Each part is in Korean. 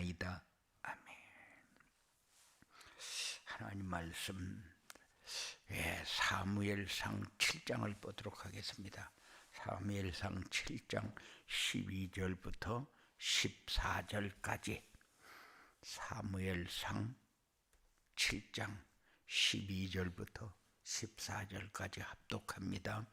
기도하옵나이다. 아멘. 하나님 말씀 사무엘상 7장을 보도록 하겠습니다. 사무엘상 7장 12절부터 14절까지 사무엘상 7장 12절부터 14절까지 합독합니다.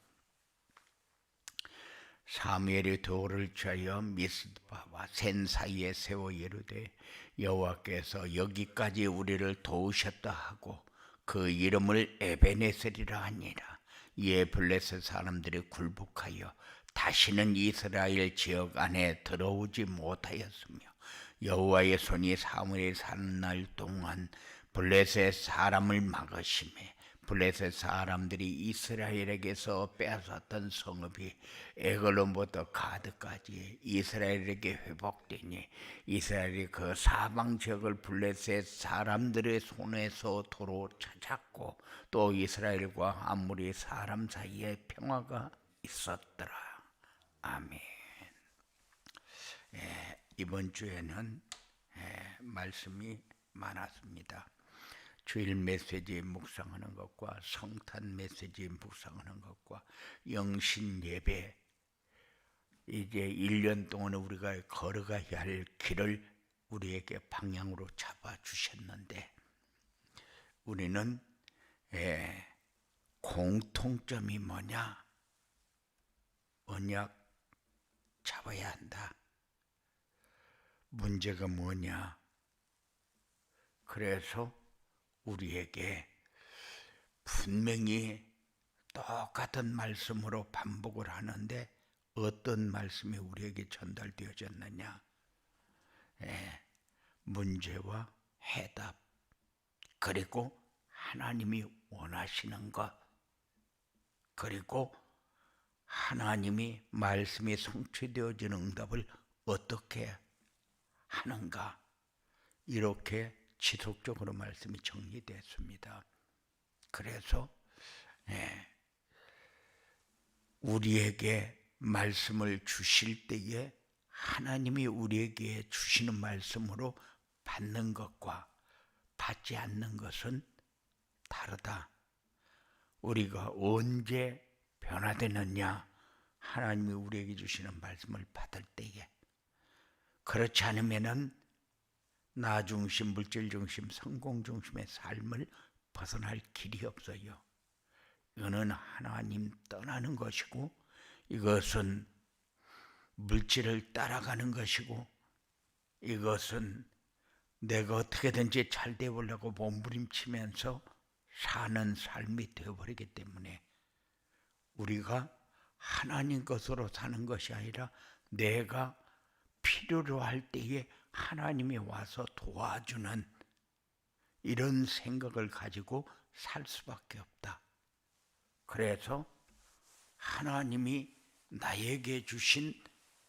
사무엘이 돌을 쳐여 미스바와 센 사이에 세워 이르되 여호와께서 여기까지 우리를 도우셨다 하고 그 이름을 에베네셀이라 하니라. 이에 블레셋 사람들이 굴복하여 다시는 이스라엘 지역 안에 들어오지 못하였으며 여호와의 손이 사무엘이 사는 날 동안 블레셋 사람을 막으심에 블레셋 사람들이 이스라엘에게서 빼앗았던 성읍이 에글론부터 가드까지 이스라엘에게 회복되니 이스라엘이 그 사방 지역을 블레셋 사람들의 손에서 도로 찾았고 또 이스라엘과 아무리 사람 사이에 평화가 있었더라. 아멘. 이번 주에는 말씀이 많았습니다. 주일 메시지 묵상하는 것과 성탄 메시지 묵상하는 것과 영신 예배, 이제 1년 동안 우리가 걸어가야 할 길을 우리에게 방향으로 잡아주셨는데 우리는 공통점이 뭐냐? 언약 잡아야 한다. 문제가 뭐냐? 그래서 우리에게 분명히 똑같은 말씀으로 반복을 하는데 어떤 말씀이 우리에게 전달되어졌느냐? 문제와 해답, 그리고 하나님이 원하시는 것, 그리고 하나님이 말씀이 성취되어지는 응답을 어떻게 하는가, 이렇게 지속적으로 말씀이 정리됐습니다. 그래서 우리에게 말씀을 주실 때에 하나님이 우리에게 주시는 말씀으로 받는 것과 받지 않는 것은 다르다. 우리가 언제 변화되느냐? 하나님이 우리에게 주시는 말씀을 받을 때에. 그렇지 않으면은 나 중심, 물질 중심, 성공 중심의 삶을 벗어날 길이 없어요. 이거는 하나님 떠나는 것이고 이것은 물질을 따라가는 것이고 이것은 내가 어떻게든지 잘 되어보려고 몸부림치면서 사는 삶이 되어버리기 때문에 우리가 하나님 것으로 사는 것이 아니라 내가 필요로 할 때에 하나님이 와서 도와주는 이런 생각을 가지고 살 수밖에 없다. 그래서 하나님이 나에게 주신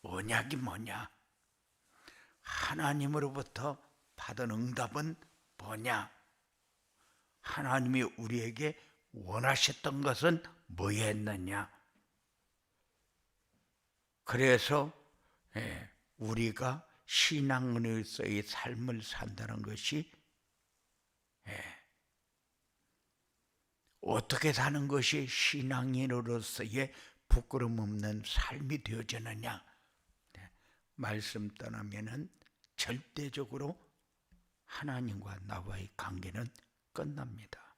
언약이 뭐냐? 하나님으로부터 받은 응답은 뭐냐? 하나님이 우리에게 원하셨던 것은 뭐였느냐? 그래서 우리가 신앙으로서의 삶을 산다는 것이 어떻게 사는 것이 신앙인으로서의 부끄럼 없는 삶이 되어지느냐? 말씀 떠나면은 절대적으로 하나님과 나와의 관계는 끝납니다.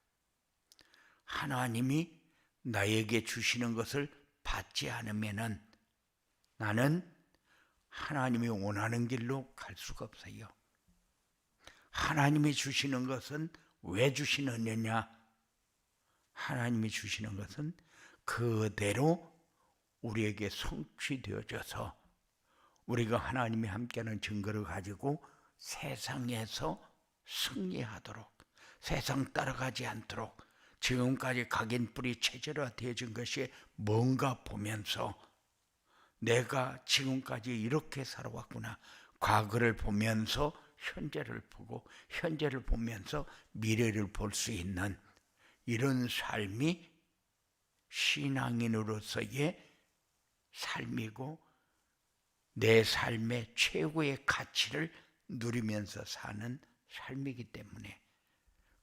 하나님이 나에게 주시는 것을 받지 않으면은 나는 하나님이 원하는 길로 갈 수가 없어요. 하나님이 주시는 것은 왜 주시느냐? 하나님이 주시는 것은 그대로 우리에게 성취되어져서 우리가 하나님이 함께하는 증거를 가지고 세상에서 승리하도록, 세상 따라가지 않도록 지금까지 각인뿌리 체질화되어진 것이 뭔가 보면서 내가 지금까지 이렇게 살아왔구나. 과거를 보면서 현재를 보고 현재를 보면서 미래를 볼 수 있는 이런 삶이 신앙인으로서의 삶이고 내 삶의 최고의 가치를 누리면서 사는 삶이기 때문에,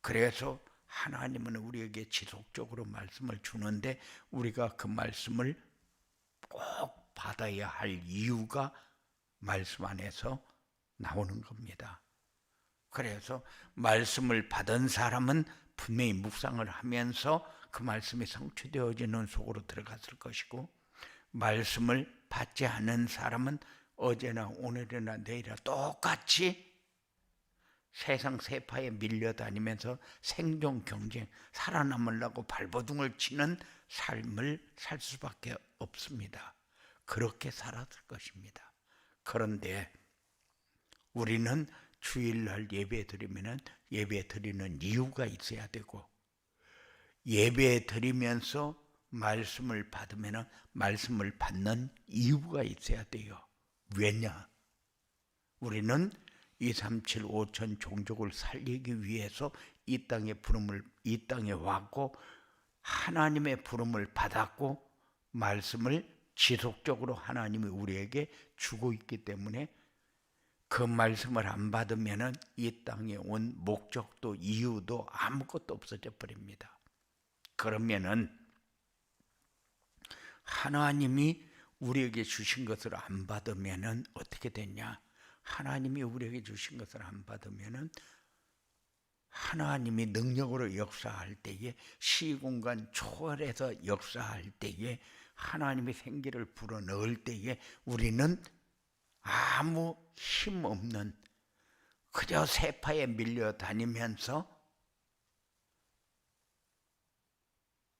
그래서 하나님은 우리에게 지속적으로 말씀을 주는데 우리가 그 말씀을 꼭 받아야 할 이유가 말씀 안에서 나오는 겁니다. 그래서 말씀을 받은 사람은 분명히 묵상을 하면서 그 말씀이 성취되어지는 속으로 들어갔을 것이고, 말씀을 받지 않은 사람은 어제나 오늘이나 내일이나 똑같이 세상 세파에 밀려다니면서 생존 경쟁, 살아남으려고 발버둥을 치는 삶을 살 수밖에 없습니다. 그렇게 살았을 것입니다. 그런데 우리는 주일날 예배 드리면 예배 드리는 이유가 있어야 되고, 예배 드리면서 말씀을 받으면 말씀을 받는 이유가 있어야 돼요. 왜냐? 우리는 237 5천 종족을 살리기 위해서 이 땅에 왔고, 하나님의 부름을 받았고, 말씀을 지속적으로 하나님이 우리에게 주고 있기 때문에 그 말씀을 안 받으면 이 땅에 온 목적도 이유도 아무것도 없어져 버립니다. 그러면은 하나님이 우리에게 주신 것을 안 받으면 어떻게 되냐? 하나님이 우리에게 주신 것을 안 받으면 하나님이 능력으로 역사할 때에, 시공간 초월해서 역사할 때에, 하나님이 생기를 불어넣을 때에 우리는 아무 힘 없는, 그저 세파에 밀려다니면서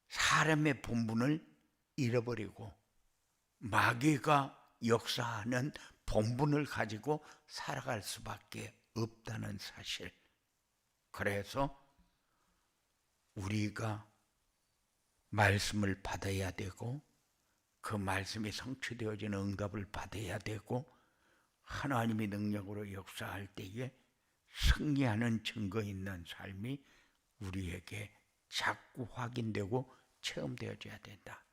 사람의 본분을 잃어버리고 마귀가 역사하는 본분을 가지고 살아갈 수밖에 없다는 사실. 그래서 우리가 말씀을 받아야 되고, 그 말씀이 성취되어지는 응답을 받아야 되고, 하나님의 능력으로 역사할 때에 승리하는 증거 있는 삶이 우리에게 자꾸 확인되고 체험되어져야 된다.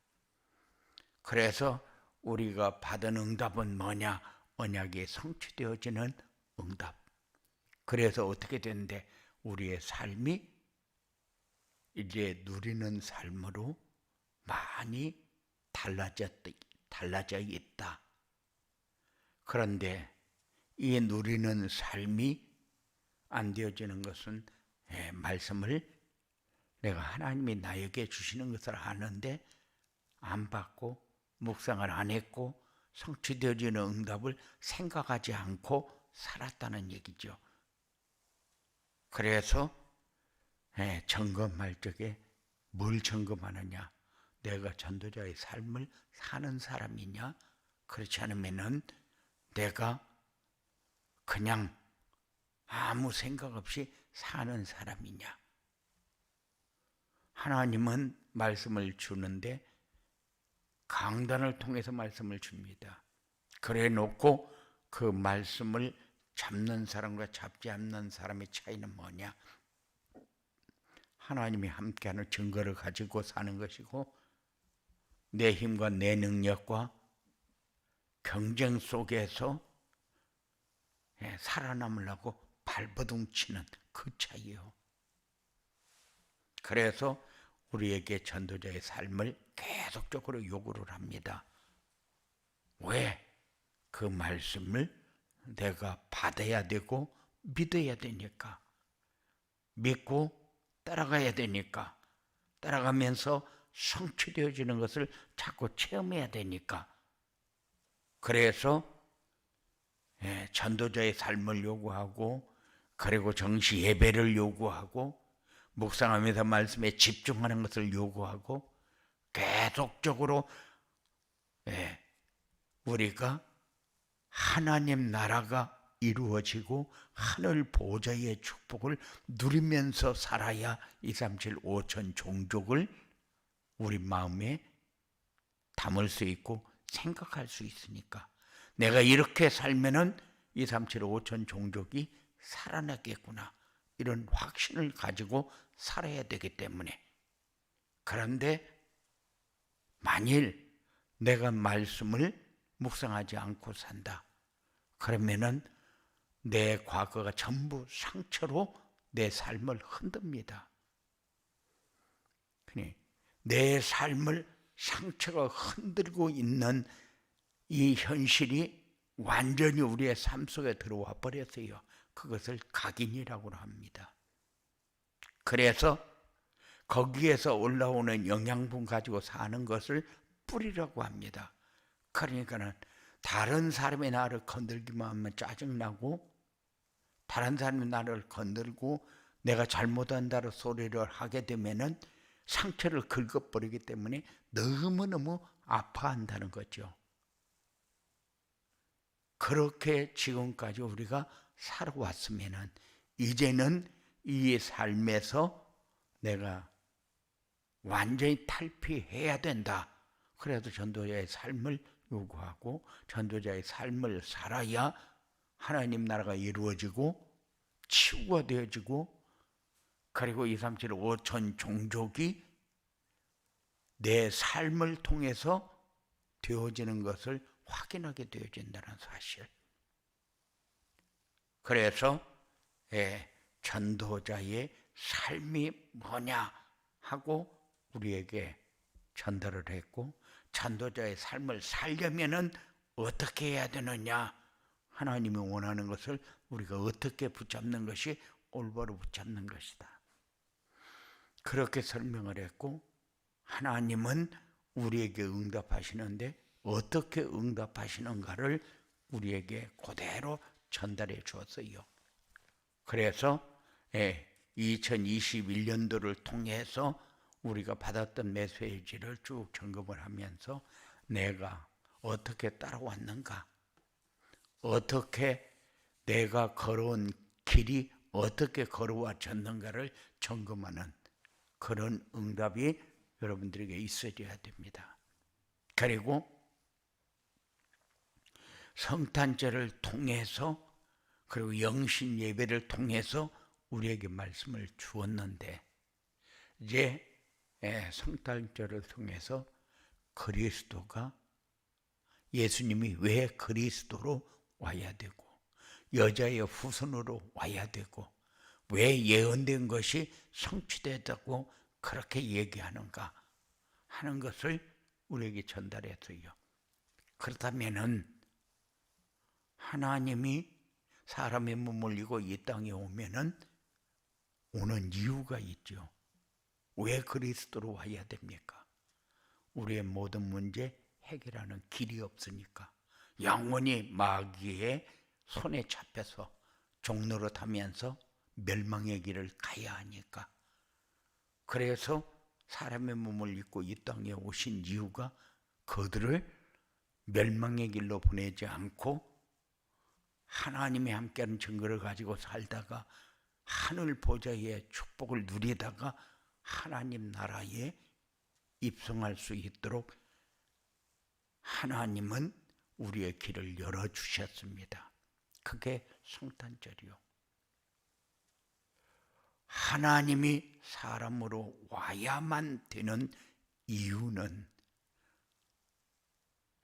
그래서 우리가 받은 응답은 뭐냐? 언약이 성취되어지는 응답. 그래서 어떻게 되는데 우리의 삶이 이제 누리는 삶으로 많이 달라져 있다. 그런데 이 누리는 삶이 안 되어지는 것은 말씀을 내가 하나님이 나에게 주시는 것을 아는데 안 받고 묵상을 안 했고 성취되어지는 응답을 생각하지 않고 살았다는 얘기죠. 그래서 점검할 적에 뭘 점검하느냐? 내가 전도자의 삶을 사는 사람이냐? 그렇지 않으면은 내가 그냥 아무 생각 없이 사는 사람이냐? 하나님은 말씀을 주는데 강단을 통해서 말씀을 줍니다. 그래 놓고 그 말씀을 잡는 사람과 잡지 않는 사람의 차이는 뭐냐? 하나님이 함께하는 증거를 가지고 사는 것이고, 내 힘과 내 능력과 경쟁 속에서 살아남으려고 발버둥 치는 그 차이요. 그래서 우리에게 전도자의 삶을 계속적으로 요구를 합니다. 왜? 그 말씀을 내가 받아야 되고 믿어야 되니까. 믿고 따라가야 되니까. 따라가면서 성취되어지는 것을 자꾸 체험해야 되니까. 그래서 전도자의 삶을 요구하고, 그리고 정시 예배를 요구하고, 묵상하면서 말씀에 집중하는 것을 요구하고, 계속적으로 우리가 하나님 나라가 이루어지고 하늘 보좌의 축복을 누리면서 살아야 237 5천 종족을 우리 마음에 담을 수 있고 생각할 수 있으니까, 내가 이렇게 살면은 237 5천 종족이 살아나겠구나, 이런 확신을 가지고 살아야 되기 때문에. 그런데 만일 내가 말씀을 묵상하지 않고 산다, 그러면은 내 과거가 전부 상처로 내 삶을 흔듭니다. 내 삶을 상처가 흔들고 있는 이 현실이 완전히 우리의 삶 속에 들어와 버렸어요. 그것을 각인이라고 합니다. 그래서 거기에서 올라오는 영양분 가지고 사는 것을 뿌리라고 합니다. 그러니까는 다른 사람이 나를 건들기만 하면 짜증나고, 다른 사람이 나를 건들고 내가 잘못한다고 소리를 하게 되면은 상처를 긁어버리기 때문에 너무너무 아파한다는 거죠. 그렇게 지금까지 우리가 살아왔으면은 이제는 이 삶에서 내가 완전히 탈피해야 된다. 그래도 전도자의 삶을 요구하고 전도자의 삶을 살아야 하나님 나라가 이루어지고 치유가 되어지고, 그리고 2, 3, 7, 5천 종족이 내 삶을 통해서 되어지는 것을 확인하게 되어진다는 사실. 그래서 전도자의 삶이 뭐냐 하고 우리에게 전달을 했고, 전도자의 삶을 살려면은 어떻게 해야 되느냐, 하나님이 원하는 것을 우리가 어떻게 붙잡는 것이 올바로 붙잡는 것이다. 그렇게 설명을 했고, 하나님은 우리에게 응답하시는데 어떻게 응답하시는가를 우리에게 그대로 전달해 주었어요. 그래서 2021년도를 통해서 우리가 받았던 메시지를 쭉 점검을 하면서 내가 어떻게 따라왔는가, 어떻게 내가 걸어온 길이 어떻게 걸어와졌는가를 점검하는 그런 응답이 여러분들에게 있어야 됩니다. 그리고 성탄절을 통해서, 그리고 영신 예배를 통해서 우리에게 말씀을 주었는데, 이제 성탄절을 통해서 그리스도가, 예수님이 왜 그리스도로 와야 되고 여자의 후손으로 와야 되고 왜 예언된 것이 성취되다고 그렇게 얘기하는가 하는 것을 우리에게 전달했어요. 그렇다면은 하나님이 사람의 몸을 입고 이 땅에 오면은 오는 이유가 있죠. 왜 그리스도로 와야 됩니까? 우리의 모든 문제 해결하는 길이 없으니까, 영원히 마귀의 손에 잡혀서 종로로 타면서 멸망의 길을 가야 하니까. 그래서 사람의 몸을 입고 이 땅에 오신 이유가 그들을 멸망의 길로 보내지 않고 하나님이 함께하는 증거를 가지고 살다가 하늘 보좌의 축복을 누리다가 하나님 나라에 입성할 수 있도록 하나님은 우리의 길을 열어주셨습니다. 그게 성탄절이요. 하나님이 사람으로 와야만 되는 이유는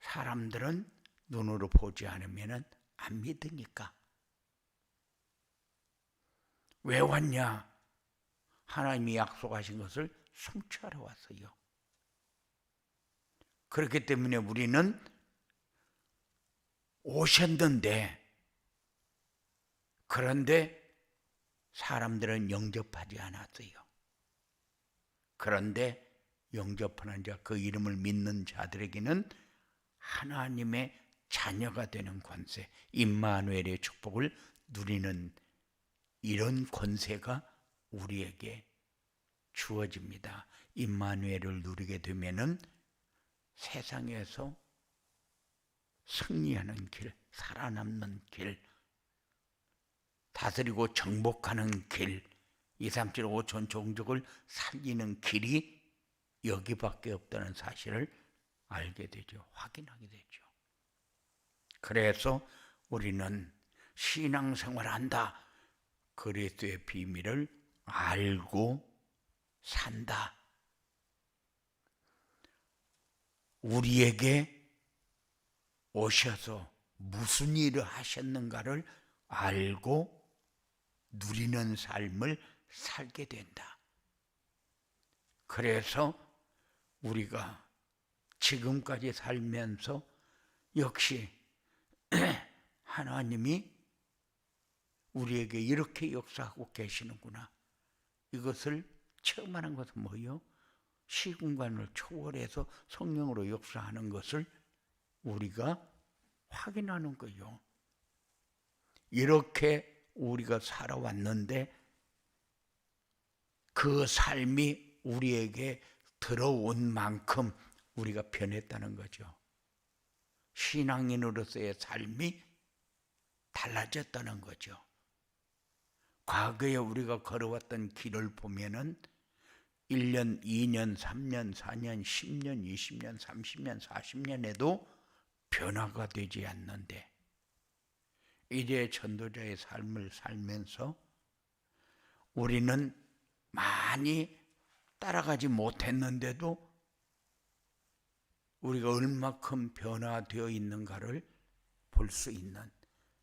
사람들은 눈으로 보지 않으면 안 믿으니까. 왜 왔냐? 하나님이 약속하신 것을 성취하러 왔어요. 그렇기 때문에 우리는 오셨는데, 그런데 사람들은 영접하지 않았어요. 그런데 영접하는 자, 그 이름을 믿는 자들에게는 하나님의 자녀가 되는 권세, 임마누엘의 축복을 누리는 이런 권세가 우리에게 주어집니다. 임마누엘을 누리게 되면은 세상에서 승리하는 길, 살아남는 길, 다스리고 정복하는 길, 2, 3, 7, 5천 종족을 살리는 길이 여기밖에 없다는 사실을 알게 되죠. 확인하게 되죠. 그래서 우리는 신앙생활한다, 그리스도의 비밀을 알고 산다. 우리에게 오셔서 무슨 일을 하셨는가를 알고 누리는 삶을 살게 된다. 그래서 우리가 지금까지 살면서 역시 하나님이 우리에게 이렇게 역사하고 계시는구나. 이것을 체험하는 것은 뭐예요? 시공간을 초월해서 성령으로 역사하는 것을 우리가 확인하는 거예요. 이렇게 우리가 살아왔는데 그 삶이 우리에게 들어온 만큼 우리가 변했다는 거죠. 신앙인으로서의 삶이 달라졌다는 거죠. 과거에 우리가 걸어왔던 길을 보면은 1년, 2년, 3년, 4년, 10년, 20년, 30년, 40년에도 변화가 되지 않는데 이제 전도자의 삶을 살면서 우리는 많이 따라가지 못했는데도 우리가 얼마큼 변화되어 있는가를 볼 수 있는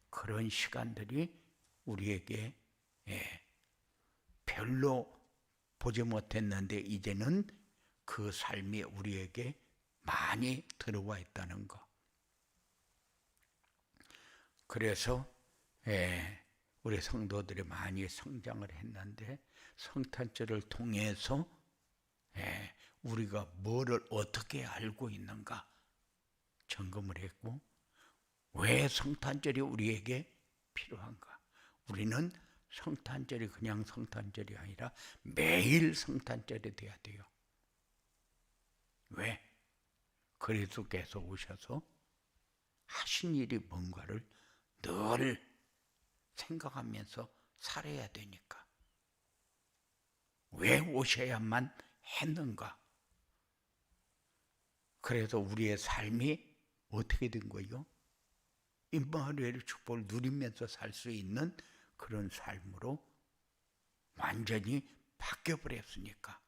그런 시간들이 우리에게 별로 보지 못했는데 이제는 그 삶이 우리에게 많이 들어와 있다는 것. 그래서 우리 성도들이 많이 성장을 했는데 성탄절을 통해서 우리가 뭐를 어떻게 알고 있는가 점검을 했고 왜 성탄절이 우리에게 필요한가. 우리는 성탄절이 그냥 성탄절이 아니라 매일 성탄절이 돼야 돼요. 왜? 그리스도께서 오셔서 하신 일이 뭔가를 늘 생각하면서 살아야 되니까. 왜 오셔야만 했는가? 그래서 우리의 삶이 어떻게 된 거예요? 임마누엘의 축복을 누리면서 살 수 있는 그런 삶으로 완전히 바뀌어버렸으니까.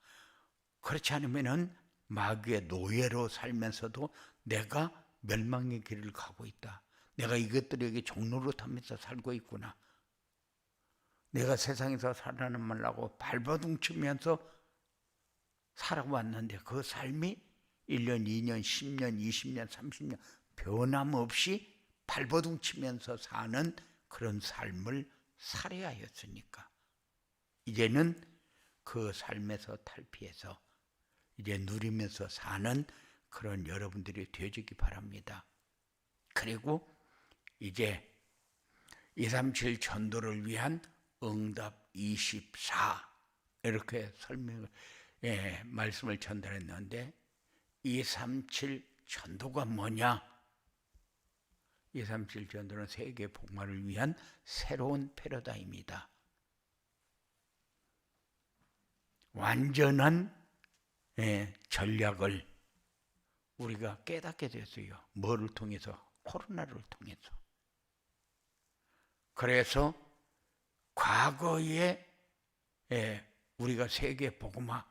그렇지 않으면은 마귀의 노예로 살면서도 내가 멸망의 길을 가고 있다. 내가 이것들에게 종로로 타면서 살고 있구나. 내가 세상에서 살아남으려고 발버둥치면서 살아왔는데 그 삶이 1년, 2년, 10년, 20년, 30년 변함없이 발버둥치면서 사는 그런 삶을 살아야 했으니까 이제는 그 삶에서 탈피해서 이제 누리면서 사는 그런 여러분들이 되시기 바랍니다. 그리고 이제 237 전도를 위한 응답 24 이렇게 말씀을 전달했는데 237 전도가 뭐냐? 237 전도는 세계 복음화를 위한 새로운 패러다임이다. 완전한 전략을 우리가 깨닫게 됐어요. 뭐를 통해서? 코로나를 통해서. 그래서 과거에 우리가 세계 복음화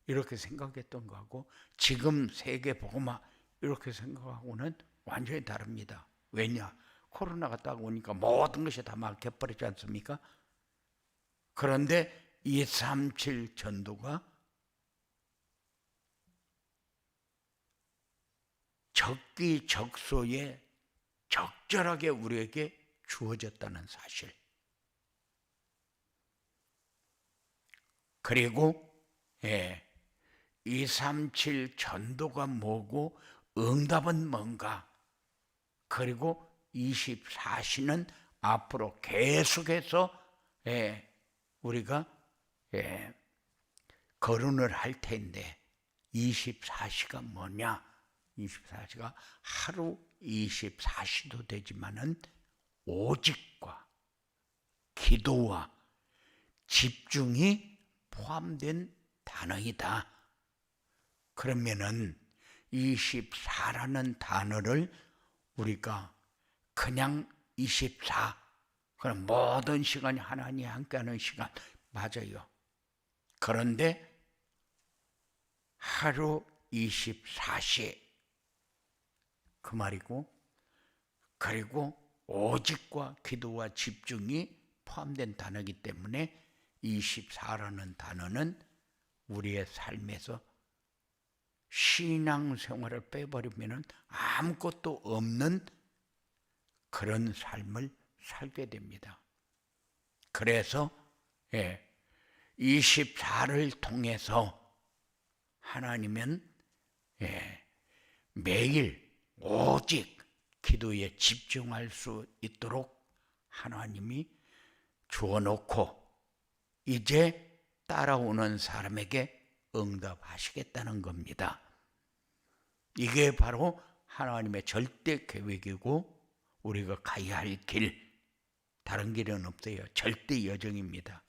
이렇게 생각했던 거하고 지금 세계 복음화 이렇게 생각하고는 완전히 다릅니다. 왜냐? 코로나가 딱 오니까 모든 것이 다 막혀버리지 않습니까? 그런데 237 전도가 적기적소에 적절하게 우리에게 주어졌다는 사실. 그리고 237 전도가 뭐고 응답은 뭔가. 그리고 24시는 앞으로 계속해서 우리가 거론을 할 텐데 24시가 뭐냐? 24시가 하루 24시도 되지만은 오직과 기도와 집중이 포함된 단어이다. 그러면은 24라는 단어를 우리가 그냥 24 그럼 모든 시간이 하나님이 함께하는 시간 맞아요. 그런데 하루 24시 그 말이고 그리고 오직과 기도와 집중이 포함된 단어이기 때문에 24라는 단어는 우리의 삶에서 신앙생활을 빼버리면 아무것도 없는 그런 삶을 살게 됩니다. 그래서 24를 통해서 하나님은 매일 오직 기도에 집중할 수 있도록 하나님이 주어놓고 이제 따라오는 사람에게 응답하시겠다는 겁니다. 이게 바로 하나님의 절대 계획이고 우리가 가야 할 길, 다른 길은 없어요. 절대 여정입니다.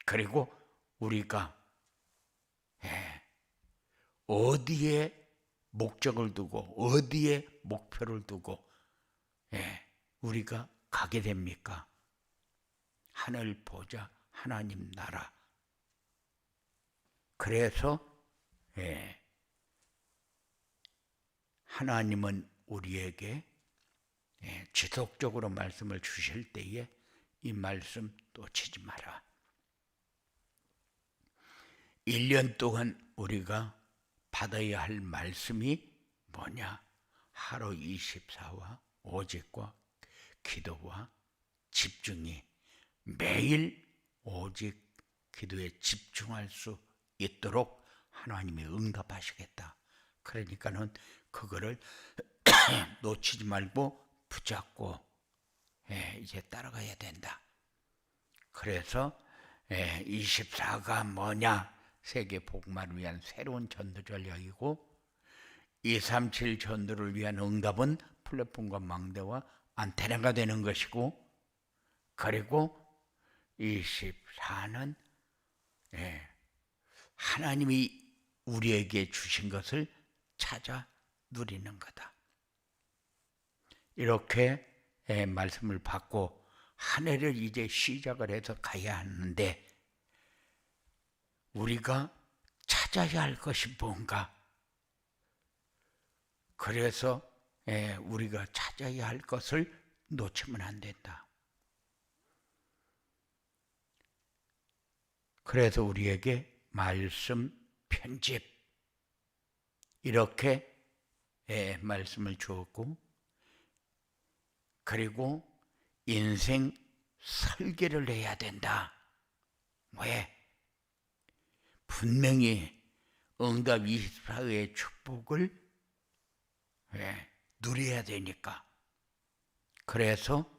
그리고 우리가 어디에 목적을 두고 어디에 목표를 두고 우리가 가게 됩니까? 하늘 보좌, 하나님 나라. 그래서 하나님은 우리에게 지속적으로 말씀을 주실 때에 이 말씀 놓치지 마라. 1년 동안 우리가 받아야 할 말씀이 뭐냐? 하루 24와 오직과 기도와 집중이 매일 오직 기도에 집중할 수 있도록 하나님이 응답하시겠다. 그러니까는 그거를 놓치지 말고 붙잡고 이제 따라가야 된다. 그래서 24가 뭐냐? 세계 복음화를 위한 새로운 전도 전략이고 237 전도를 위한 응답은 플랫폼과 망대와 안테나가 되는 것이고, 그리고 24는 하나님이 우리에게 주신 것을 찾아 누리는 거다. 이렇게 말씀을 받고 한 해를 이제 시작을 해서 가야 하는데 우리가 찾아야 할 것이 뭔가? 그래서 우리가 찾아야 할 것을 놓치면 안 된다. 그래서 우리에게 말씀 편집 이렇게 말씀을 주었고, 그리고 인생 설계를 해야 된다. 왜? 분명히 응답 24의 축복을 누려야 되니까. 그래서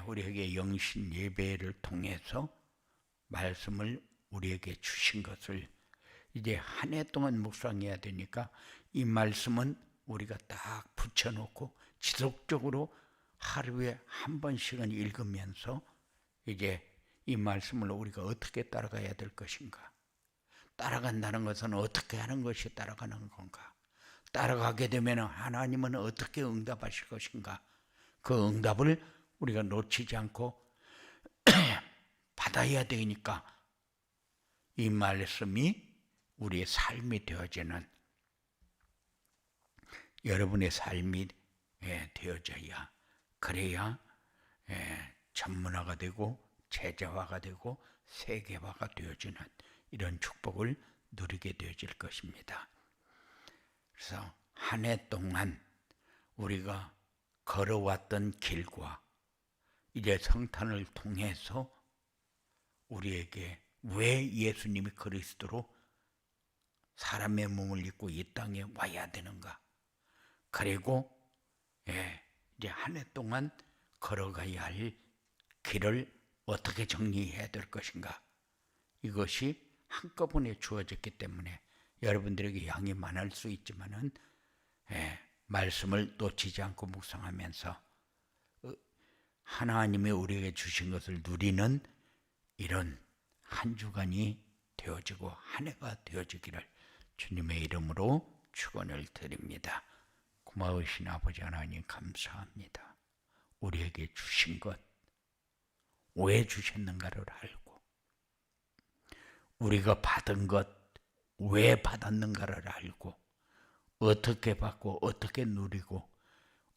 우리에게 영신 예배를 통해서 말씀을 우리에게 주신 것을 이제 한 해 동안 묵상해야 되니까 이 말씀은 우리가 딱 붙여놓고 지속적으로 하루에 한 번씩은 읽으면서 이제 이 말씀을 우리가 어떻게 따라가야 될 것인가? 따라간다는 것은 어떻게 하는 것이 따라가는 건가? 따라가게 되면 하나님은 어떻게 응답하실 것인가? 그 응답을 우리가 놓치지 않고 받아야 되니까 이 말씀이 우리의 삶이 되어지는, 여러분의 삶이 되어져야, 그래야 전문화가 되고 제자화가 되고 세계화가 되어지는 이런 축복을 누리게 되어질 것입니다. 그래서 한 해 동안 우리가 걸어왔던 길과 이제 성탄을 통해서 우리에게 왜 예수님이 그리스도로 사람의 몸을 입고 이 땅에 와야 되는가? 그리고 이제 한 해 동안 걸어가야 할 길을 어떻게 정리해야 될 것인가? 이것이 한꺼번에 주어졌기 때문에 여러분들에게 양이 많을 수 있지만은 말씀을 놓치지 않고 묵상하면서 하나님이 우리에게 주신 것을 누리는 이런 한 주간이 되어지고 한 해가 되어지기를 주님의 이름으로 축원을 드립니다. 고마우신 아버지 하나님 감사합니다. 우리에게 주신 것 왜 주셨는가를 알고, 우리가 받은 것 왜 받았는가를 알고, 어떻게 받고 어떻게 누리고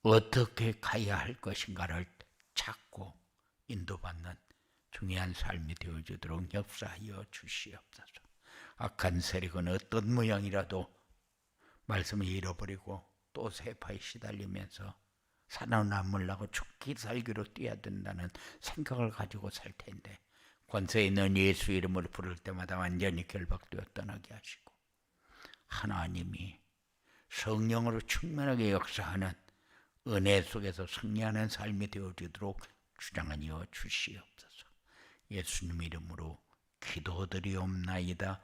어떻게 가야 할 것인가를 찾고 인도받는 중요한 삶이 되어주도록 역사하여 주시옵소서. 악한 세력은 어떤 모양이라도 말씀을 잃어버리고 또 세파에 시달리면서 살아남으려고 죽기 살기로 뛰어든다는 생각을 가지고 살 텐데, 권세 있는 예수 이름을 부를 때마다 완전히 결박되어 떠나게 하시고 하나님이 성령으로 충만하게 역사하는 은혜 속에서 승리하는 삶이 되어주도록 주장하여 주시옵소서. 예수님 이름으로 기도드리옵나이다.